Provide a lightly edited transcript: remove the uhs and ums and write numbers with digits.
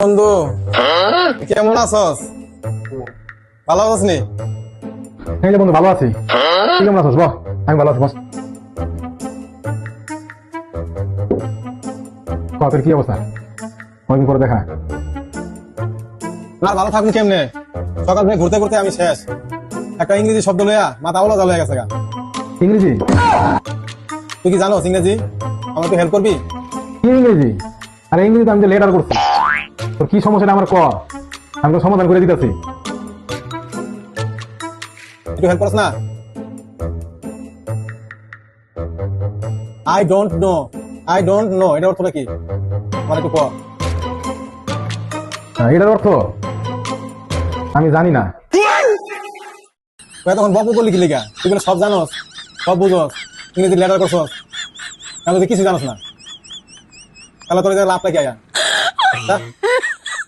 বন্ধু কেমন আছস? ভালো আছিস নি? এই যে বন্ধু ভালো আছি। তুই কেমন আছিস? বল। আমি ভালো আছি, বস। তোর কি অবস্থা? অনেকদিন পরে দেখা। আর ভালো থাকবো কেমনে? সকাল থেকে ঘুরতে ঘুরতে আমি শেষ। একটা ইংরেজি শব্দ লইয়া মাথা ওলা হয়ে গেছে গা। ইংরেজি? তুই কি জানোস ইংরেজি? আমার তুই হেল্প করবি? কি ইংরেজি? আরে ইংরেজি তো আমি যে লেটার করছি। তোর কি সমস্যাটা আমার কর, আমি তো সমাধান করে দিতেছি। একটু হেল্প করস না? I don't know. I don't know এটা অর্থটা কি? আমার একটু কর। এটার অর্থ আমি জানি না। তুই তখন বকু করলি কি লিগা? তুই বলে সব জানোস, সব বুঝোস, ইংরেজি লেটার করছস, আমি তুই কিছু জানোস না। তাহলে তোর লাভটা কি আয়া?